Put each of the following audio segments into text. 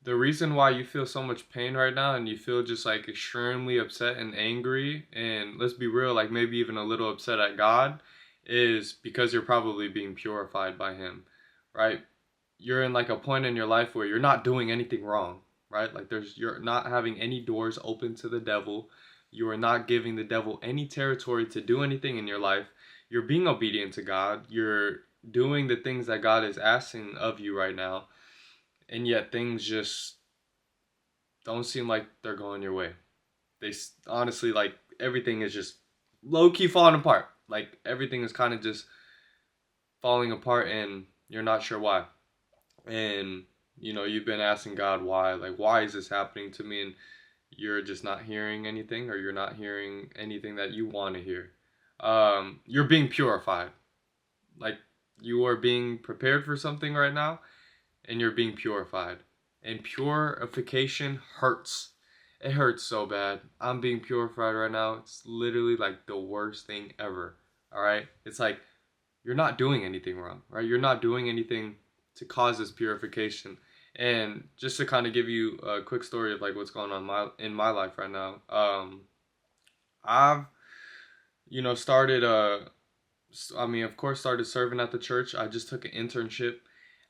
the reason why you feel so much pain right now and you feel just like extremely upset and angry, and let's be real, like maybe even a little upset at God, is because you're probably being purified by Him, right? You're in like a point in your life where you're not doing anything wrong, right? Like you're not having any doors open to the devil. You are not giving the devil any territory to do anything in your life. You're being obedient to God. You're doing the things that God is asking of you right now, and yet things just don't seem like they're going your way. Honestly, like everything is just low key falling apart. Like everything is kind of just falling apart, and you're not sure why. And you've been asking God why, like why is this happening to me, and you're just not hearing anything, or you're not hearing anything that you want to hear. You're being purified, like you are being prepared for something right now, and you're being purified. And purification hurts. It hurts so bad. I'm being purified right now. It's literally like the worst thing ever. All right? It's like you're not doing anything wrong, right? You're not doing anything to cause this purification. And just to kind of give you a quick story of like what's going on in my life right now. I've started I mean, of course, started serving at the church. I just took an internship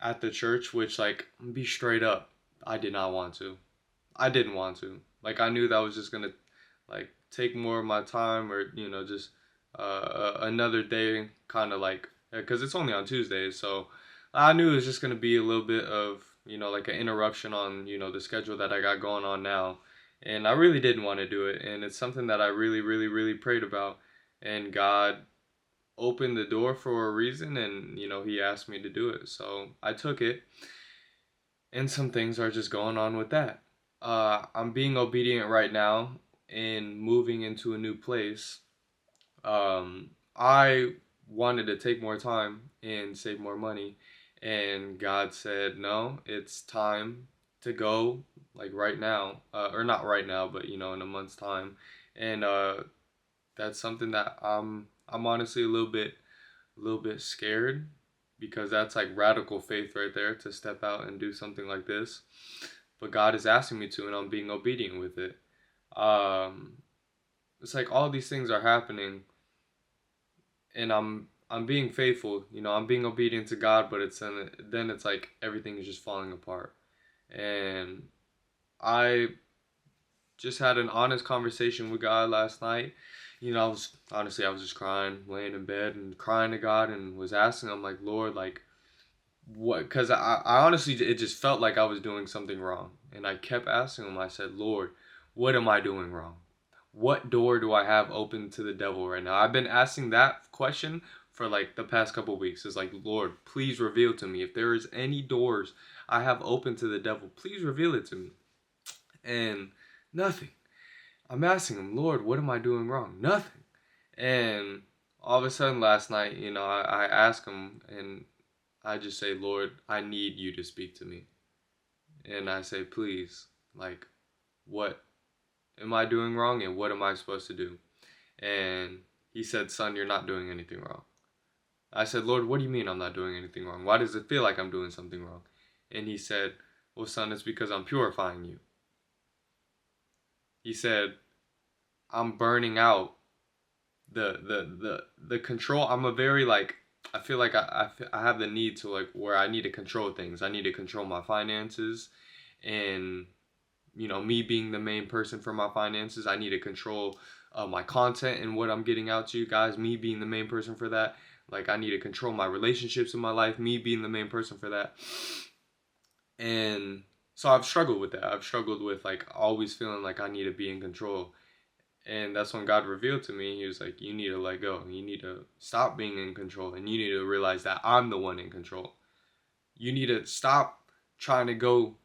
at the church, which, like, be straight up, I did not want to. I didn't want to. Like, I knew that was just gonna, like, take more of my time, or just another day, kind of like, because it's only on Tuesdays, so I knew it was just gonna be a little bit of, like an interruption on, the schedule that I got going on now, and I really didn't want to do it, and it's something that I really, really, really prayed about, and God opened the door for a reason, and He asked me to do it, so I took it, and some things are just going on with that. I'm being obedient right now in moving into a new place. I wanted to take more time and save more money, and God said, "No, it's time to go, like right now, or not right now, but in a month's time." And that's something that I'm honestly a little bit scared, because that's like radical faith right there, to step out and do something like this. But God is asking me to, and I'm being obedient with it. Um, it's like all these things are happening, and I'm being faithful. I'm being obedient to God, but then it's like everything is just falling apart. And I just had an honest conversation with God last night. I was just crying, laying in bed and crying to God, and was asking Him, like, Lord, like, what? Because I honestly, it just felt like I was doing something wrong, and I kept asking Him. I said, Lord, what am I doing wrong? What door do I have open to the devil right now? I've been asking that question for like the past couple weeks. It's like, Lord, please reveal to me if there is any doors I have open to the devil. Please reveal it to me. And nothing. I'm asking Him, Lord, what am I doing wrong? Nothing. And all of a sudden last night, I ask Him, and I just say, Lord, I need you to speak to me. And I say, please, like, what am I doing wrong, and what am I supposed to do? And He said, son, you're not doing anything wrong. I said, Lord, what do you mean I'm not doing anything wrong? Why does it feel like I'm doing something wrong? And He said, well, son, it's because I'm purifying you. He said, I'm burning out the control. I'm a very, like, I feel like I have the need to, like, where I need to control things. I need to control my finances, and me being the main person for my finances, I need to control my content and what I'm getting out to you guys, me being the main person for that. Like, I need to control my relationships in my life, me being the main person for that. And so I've struggled with that. I've struggled with, like, always feeling like I need to be in control. And that's when God revealed to me. He was like, you need to let go. You need to stop being in control, and you need to realize that I'm the one in control. You need to stop trying to go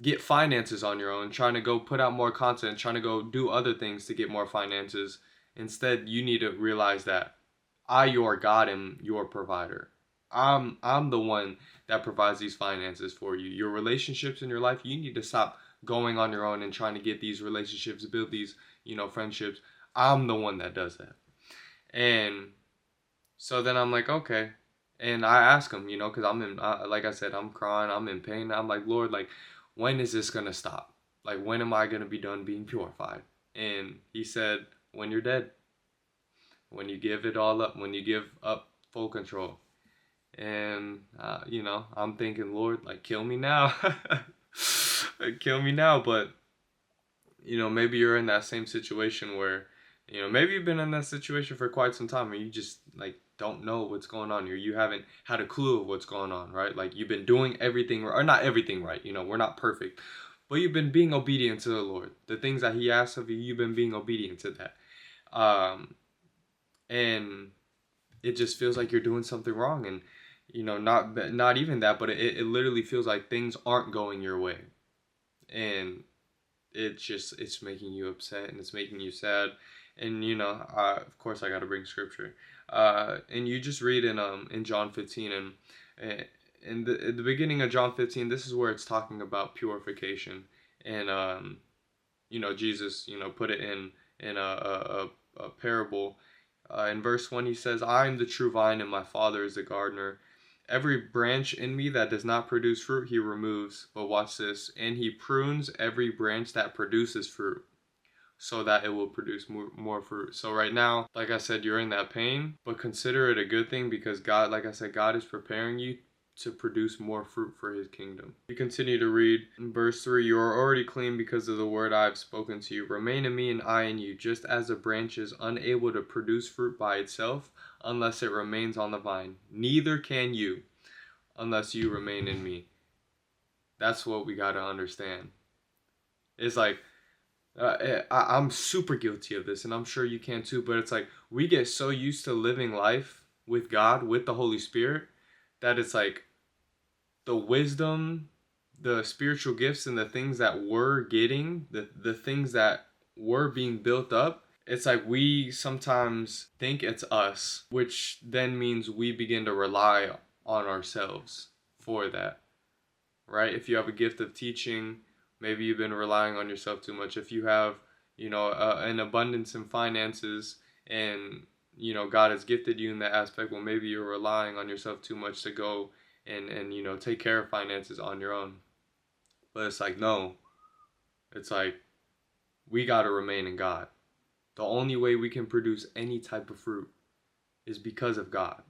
get finances on your own, trying to go put out more content, trying to go do other things to get more finances. Instead, you need to realize that I, your God, am your provider. I'm the one that provides these finances for you. Your relationships in your life, you need to stop going on your own and trying to get these relationships, build these, friendships. I'm the one that does that. And so then I'm like, okay. And I ask Him, because I'm in, like I said, I'm crying, I'm in pain. I'm like, Lord, like, when is this going to stop? Like, when am I going to be done being purified? And he said, when you're dead, when you give it all up, when you give up full control. And, I'm thinking, Lord, like, kill me now. Kill me now. But, maybe you're in that same situation where, maybe you've been in that situation for quite some time and you just, like, don't know what's going on, or you haven't had a clue of what's going on, right? Like, you've been doing everything, or not everything right, we're not perfect, but you've been being obedient to the Lord. The things that he asks of you, you've been being obedient to that. And it just feels like you're doing something wrong, and not even that, but it literally feels like things aren't going your way, and it's making you upset, and it's making you sad. And of course I got to bring scripture, and you just read in John 15, and in the beginning of John 15, this is where it's talking about purification. And Jesus put it in a parable. In verse 1, he says, I am the true vine, and my Father is the gardener. Every branch in me that does not produce fruit, he removes. But watch this. And he prunes every branch that produces fruit, so that it will produce more fruit. So right now, like I said, you're in that pain, but consider it a good thing, because God, like I said, God is preparing you to produce more fruit for his kingdom. You continue to read in verse 3, you are already clean because of the word I have spoken to you. Remain in me and I in you, just as a branch is unable to produce fruit by itself unless it remains on the vine. Neither can you unless you remain in me. That's what we got to understand. It's like, I'm super guilty of this, and I'm sure you can too, but it's like we get so used to living life with God, with the Holy Spirit, that it's like the wisdom, the spiritual gifts, and the things that we're getting, the things that we're being built up, it's like we sometimes think it's us, which then means we begin to rely on ourselves for that, right? If you have a gift of teaching, maybe you've been relying on yourself too much. If you have, an abundance in finances, and, God has gifted you in that aspect, well, maybe you're relying on yourself too much to go and take care of finances on your own. But it's like, no, it's like we got to remain in God. The only way we can produce any type of fruit is because of God.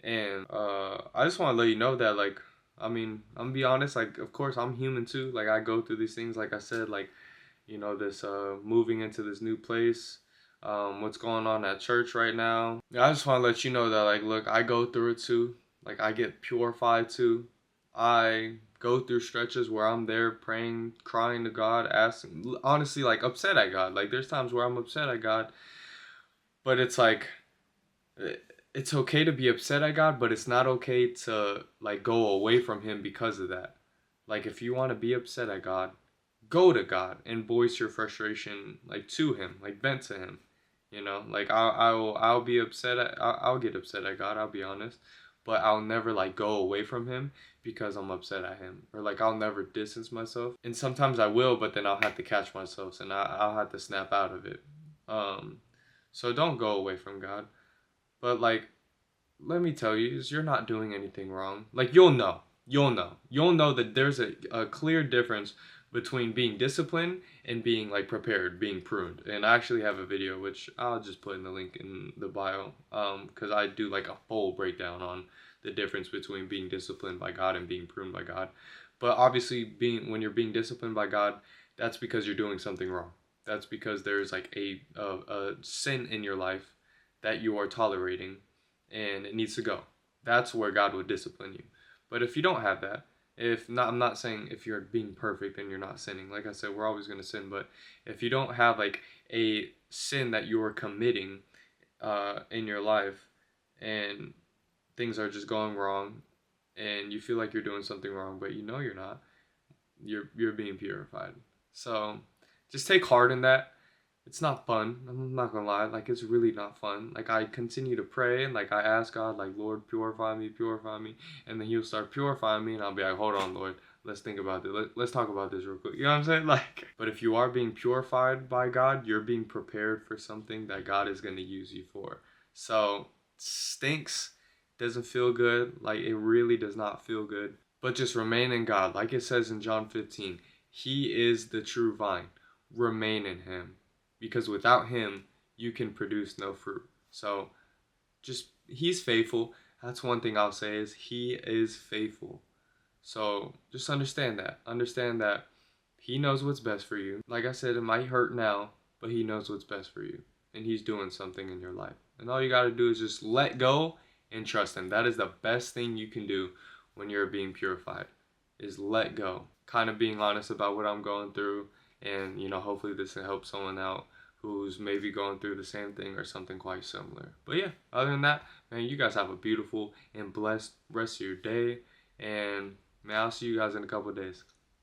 And I just want to let you know that, like, I mean, I'm gonna be honest, like, of course, I'm human too. Like, I go through these things, like I said, like, this moving into this new place, what's going on at church right now. I just want to let you know that, like, look, I go through it too. Like, I get purified too. I go through stretches where I'm there praying, crying to God, asking, honestly, like, upset at God. Like, there's times where I'm upset at God, but it's like, it's okay to be upset at God, but it's not okay to, like, go away from him because of that. Like, if you want to be upset at God, go to God and voice your frustration, like, to him, like, vent to him. Like, I'll be upset at, I'll get upset at God, I'll be honest, but I'll never, like, go away from him because I'm upset at him, or, like, I'll never distance myself. And sometimes I will, but then I'll have to catch myself, and I'll have to snap out of it. So don't go away from God. But, like, let me tell you, is you're not doing anything wrong. Like, you'll know that there's a clear difference between being disciplined and being, like, prepared, being pruned. And I actually have a video, which I'll just put in the link in the bio, because I do, like, a full breakdown on the difference between being disciplined by God and being pruned by God. But obviously, when you're being disciplined by God, that's because you're doing something wrong. That's because there's, like, a sin in your life that you are tolerating, and it needs to go. That's where God would discipline you. But if you don't have that, if not, I'm not saying if you're being perfect and you're not sinning. Like I said, we're always going to sin. But if you don't have, like, a sin that you're committing in your life, and things are just going wrong, and you feel like you're doing something wrong, but you're not, you're being purified. So just take heart in that. It's not fun. I'm not gonna lie. Like, it's really not fun. Like, I continue to pray, and, like, I ask God, like, Lord, purify me. And then he'll start purifying me, and I'll be like, hold on, Lord. Let's think about this. Let's talk about this real quick. You know what I'm saying? Like, but if you are being purified by God, you're being prepared for something that God is going to use you for. So, stinks. Doesn't feel good. Like, it really does not feel good. but just remain in God. Like it says in John 15, He is the true vine. Remain in Him, because without Him, you can produce no fruit. So just, He's faithful. That's one thing I'll say, is He is faithful. So just understand that. Understand that He knows what's best for you. Like I said, it might hurt now, but He knows what's best for you. And He's doing something in your life. And all you got to do is just let go and trust Him. That is the best thing you can do when you're being purified, is let go. Kind of being honest about what I'm going through. And, hopefully this will help someone out who's maybe going through the same thing or something quite similar. But yeah, other than that, man, you guys have a beautiful and blessed rest of your day. And man, I'll see you guys in a couple of days.